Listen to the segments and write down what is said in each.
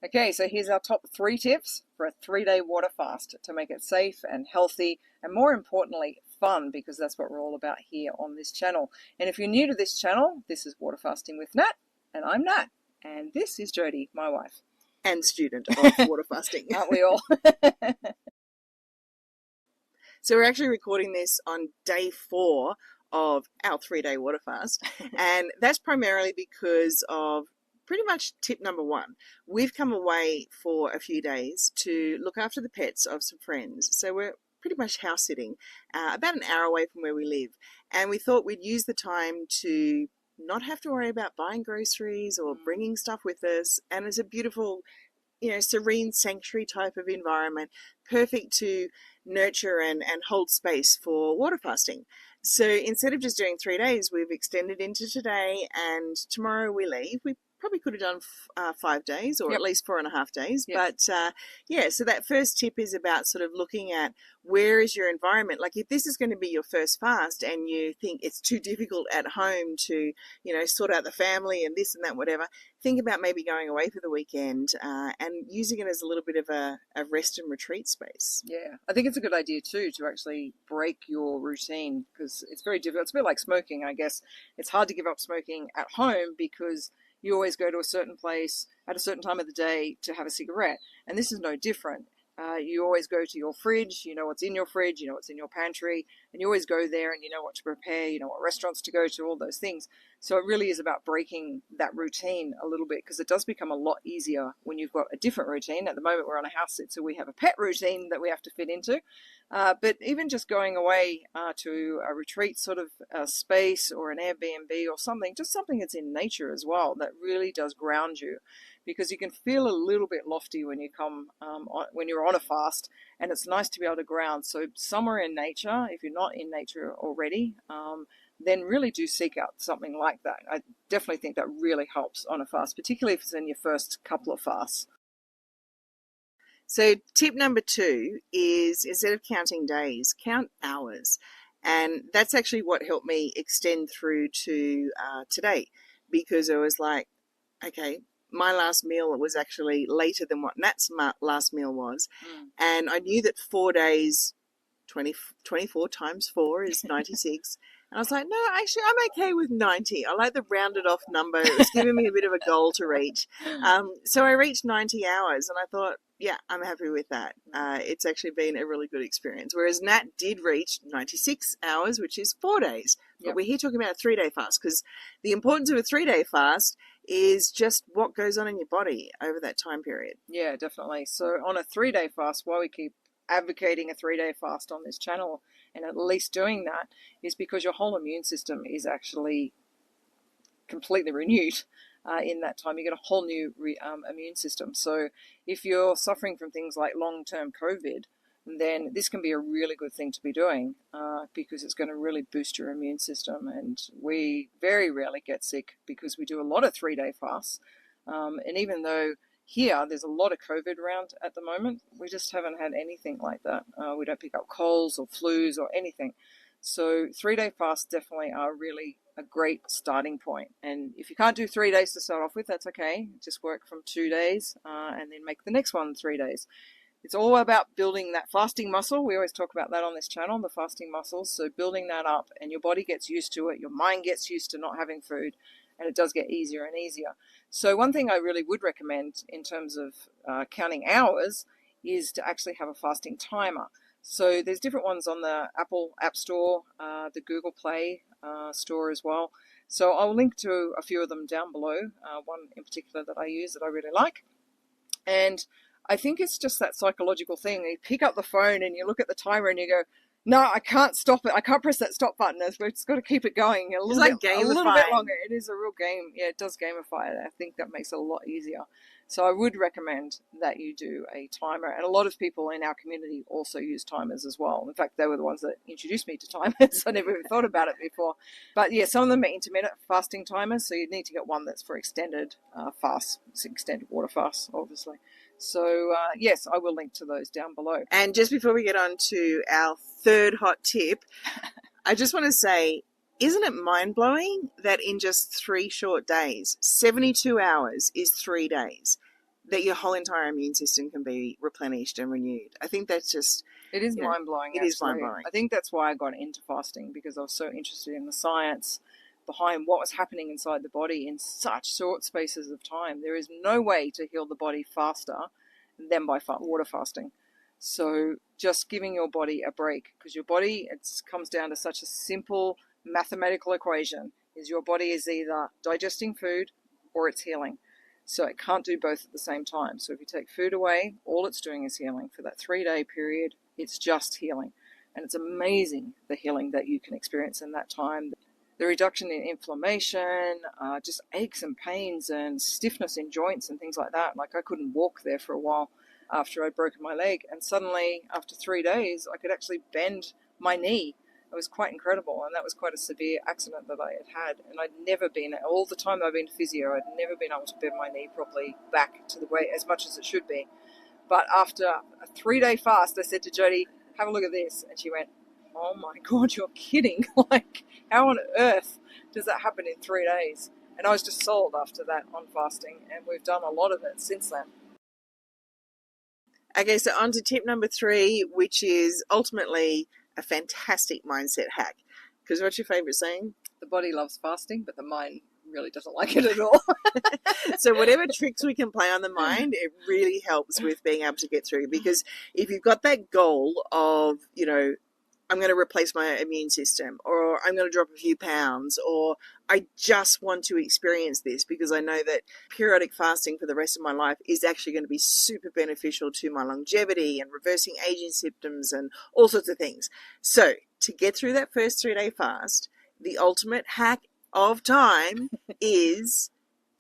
Okay, so here's our top 3 tips for a 3-day water fast to make it safe and healthy, and more importantly, fun, because that's what we're all about here on this channel. And if you're new to this channel, this is Water Fasting with Nat, and I'm Nat, and this is Jody, my wife. And student of water fasting. Aren't we all? So we're actually recording this on day 4 of our 3-day water fast, and that's primarily because of pretty much tip number 1. We've come away for a few days to look after the pets of some friends. So we're pretty much house sitting about an hour away from where we live. And we thought we'd use the time to not have to worry about buying groceries or bringing stuff with us. And it's a beautiful, serene sanctuary type of environment, perfect to nurture and hold space for water fasting. So instead of just doing 3 days, we've extended into today, and tomorrow we leave. We probably could have done 5 days, or at least 4.5 days. But so that first tip is about sort of looking at where is your environment. Like if this is going to be your first fast and you think it's too difficult at home to, sort out the family and this and that, whatever, think about maybe going away for the weekend and using it as a little bit of a rest and retreat space. Yeah, I think it's a good idea too to actually break your routine, because it's very difficult. It's a bit like smoking, I guess. It's hard to give up smoking at home because you always go to a certain place at a certain time of the day to have a cigarette. And this is no different. You always go to your fridge, you know what's in your fridge, you know what's in your pantry, and you always go there and you know what to prepare, you know what restaurants to go to, all those things. So it really is about breaking that routine a little bit, because it does become a lot easier when you've got a different routine. At the moment we're on a house sit, so we have a pet routine that we have to fit into. But even just going away to a retreat sort of space or an Airbnb or something, just something that's in nature as well, that really does ground you. Because you can feel a little bit lofty when you come when you're on a fast, and it's nice to be able to ground. So somewhere in nature, if you're not in nature already, then really do seek out something like that. I definitely think that really helps on a fast, particularly if it's in your first couple of fasts. So tip number 2 is, instead of counting days, count hours. And that's actually what helped me extend through to today, because I was like, okay, my last meal was actually later than what Nat's last meal was. And I knew that 4 days, 24 times 4 is 96. And I was like, no, actually, I'm okay with 90. I like the rounded off number. It was giving me a bit of a goal to reach. So I reached 90 hours, and I thought, yeah, I'm happy with that. It's actually been a really good experience. Whereas Nat did reach 96 hours, which is 4 days. But we're here talking about a 3-day fast, because the importance of a 3-day fast is just what goes on in your body over that time period. Yeah, definitely. So on a 3-day fast, why we keep advocating a 3-day fast on this channel, and at least doing that, is because your whole immune system is actually completely renewed in that time. You get a whole new immune system. So if you're suffering from things like long-term COVID, then this can be a really good thing to be doing because it's going to really boost your immune system. And we very rarely get sick because we do a lot of 3-day fasts. And even though here there's a lot of COVID around at the moment, we just haven't had anything like that. We don't pick up colds or flus or anything. So 3-day fasts definitely are really a great starting point. And if you can't do 3 days to start off with, that's okay. Just work from 2 days and then make the next one 3 days. It's all about building that fasting muscle. We always talk about that on this channel, the fasting muscles. So building that up, and your body gets used to it. Your mind gets used to not having food, and it does get easier and easier. So one thing I really would recommend in terms of counting hours is to actually have a fasting timer. So there's different ones on the Apple App Store, the Google Play Store as well. So I'll link to a few of them down below, one in particular that I use that I really like. And I think it's just that psychological thing. You pick up the phone and you look at the timer and you go, no, I can't stop it. I can't press that stop button. We've just got to keep it going a little bit longer. It is a real game. Yeah, it does gamify it. I think that makes it a lot easier. So I would recommend that you do a timer. And a lot of people in our community also use timers as well. In fact, they were the ones that introduced me to timers. I never even thought about it before. But yeah, some of them are intermittent fasting timers. So you need to get one that's for extended fasts, extended water fasts, obviously. So yes, I will link to those down below. And just before we get on to our third hot tip, I just want to say, isn't it mind-blowing that in just 3 short days, 72 hours is 3 days? that your whole entire immune system can be replenished and renewed. I think that's just... It is mind-blowing, It is mind-blowing. I think that's why I got into fasting, because I was so interested in the science behind what was happening inside the body in such short spaces of time. There is no way to heal the body faster than by water fasting. So just giving your body a break, because your body, it comes down to such a simple mathematical equation, is your body is either digesting food or it's healing. So it can't do both at the same time. So if you take food away, all it's doing is healing. For that 3-day period, it's just healing. And it's amazing the healing that you can experience in that time. The reduction in inflammation, just aches and pains and stiffness in joints and things like that. Like I couldn't walk there for a while after I'd broken my leg. And suddenly, after 3 days, I could actually bend my knee. It was quite incredible, and that was quite a severe accident that I had. And I'd never been, all the time I've been to physio, I'd never been able to bend my knee properly back to the way as much as it should be. But after a 3-day fast, I said to Jodie, have a look at this. And she went, oh my God, you're kidding. Like, how on earth does that happen in 3 days? And I was just sold after that on fasting, and we've done a lot of it since then. Okay, so on to tip number 3, which is ultimately a fantastic mindset hack. Because what's your favourite saying? The body loves fasting, but the mind really doesn't like it at all. So whatever tricks we can play on the mind, it really helps with being able to get through. Because if you've got that goal of, you know, I'm going to replace my immune system, or I'm going to drop a few pounds, or I just want to experience this because I know that periodic fasting for the rest of my life is actually going to be super beneficial to my longevity and reversing aging symptoms and all sorts of things. So to get through that first 3-day fast, the ultimate hack of time is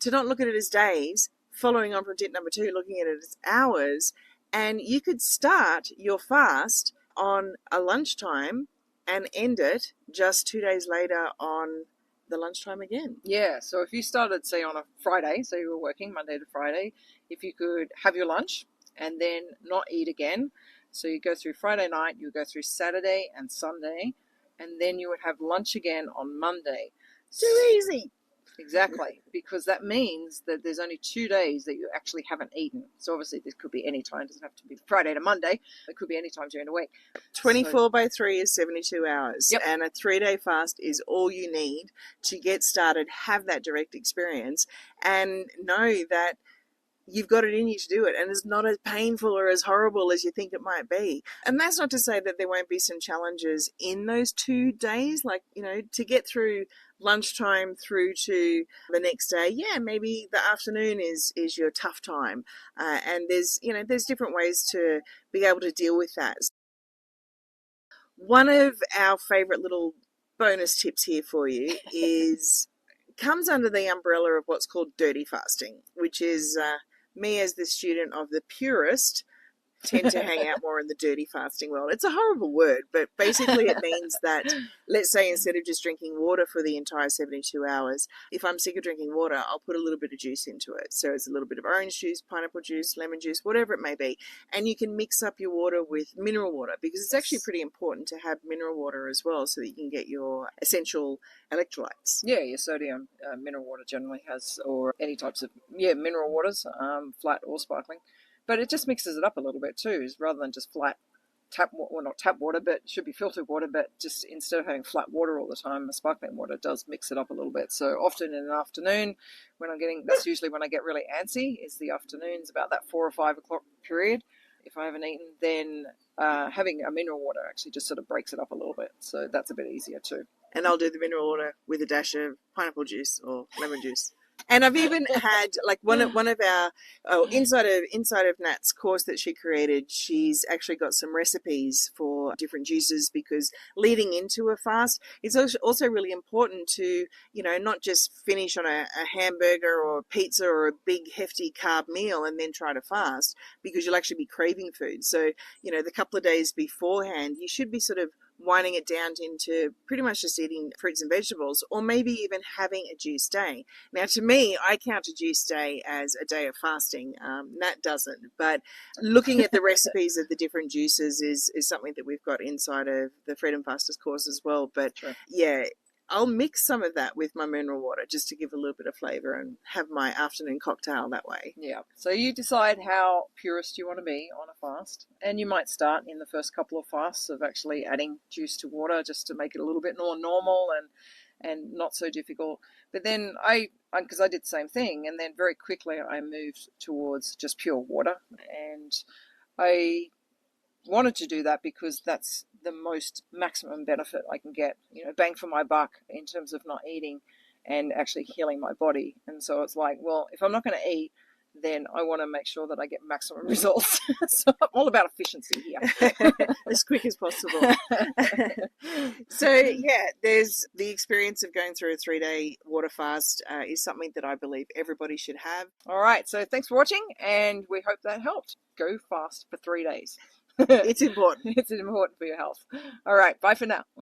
to not look at it as days, following on from tip number 2, looking at it as hours. And you could start your fast on a lunchtime and end it just 2 days later on the lunchtime again. Yeah, so if you started, say, on a Friday, so you were working Monday to Friday, if you could have your lunch and then not eat again, so you go through Friday night, you go through Saturday and Sunday, and then you would have lunch again on Monday. Too easy. Exactly, because that means that there's only 2 days that you actually haven't eaten. So obviously this could be any time. It doesn't have to be Friday to Monday. It could be any time during the week. 24/3 is 72 hours. Yep. And a 3-day fast is all you need to get started, have that direct experience, and know that you've got it in you to do it, and it's not as painful or as horrible as you think it might be. And that's not to say that there won't be some challenges in those 2 days, like, you know, to get through lunchtime through to the next day. Yeah, maybe the afternoon is your tough time, and there's different ways to be able to deal with that. One of our favorite little bonus tips here for you comes under the umbrella of what's called dirty fasting, which is me as the student of the purist tend to hang out more in the dirty fasting world. It's a horrible word, but basically it means that, let's say, instead of just drinking water for the entire 72 hours, if I'm sick of drinking water, I'll put a little bit of juice into it. So it's a little bit of orange juice, pineapple juice, lemon juice, whatever it may be. And you can mix up your water with mineral water, because it's actually pretty important to have mineral water as well, so that you can get your essential electrolytes. Yeah, your sodium mineral water generally has, or any types of mineral waters, flat or sparkling. But it just mixes it up a little bit too, rather than just flat not tap water, but it should be filtered water, but just instead of having flat water all the time, the sparkling water does mix it up a little bit. So often in the afternoon, that's usually when I get really antsy, is the afternoons, about that 4 or 5 o'clock period. If I haven't eaten, then having a mineral water actually just sort of breaks it up a little bit. So that's a bit easier too. And I'll do the mineral water with a dash of pineapple juice or lemon juice. And I've even had, like, one of our inside of Nat's course that she created, she's actually got some recipes for different juices, because leading into a fast, it's also really important to, you know, not just finish on a hamburger or a pizza or a big hefty carb meal and then try to fast, because you'll actually be craving food. So, you know, the couple of days beforehand, you should be sort of winding it down into pretty much just eating fruits and vegetables, or maybe even having a juice day. Now, to me, I count a juice day as a day of fasting. Nat doesn't, but looking at the recipes of the different juices is something that we've got inside of the Freedom Fasters course as well. But Sure. Yeah, I'll mix some of that with my mineral water just to give a little bit of flavour and have my afternoon cocktail that way. Yeah. So you decide how purist you want to be on a fast. And you might start in the first couple of fasts of actually adding juice to water just to make it a little bit more normal and not so difficult. But then because I did the same thing, and then very quickly I moved towards just pure water. And I wanted to do that because that's the most maximum benefit I can get, bang for my buck in terms of not eating and actually healing my body. And so it's like, well, if I'm not going to eat, then I want to make sure that I get maximum results. So I'm all about efficiency here. As quick as possible. So yeah, there's the experience of going through a 3-day water fast is something that I believe everybody should have. All right. So thanks for watching, and we hope that helped. Go fast for 3 days. It's important. It's important for your health. All right. Bye for now.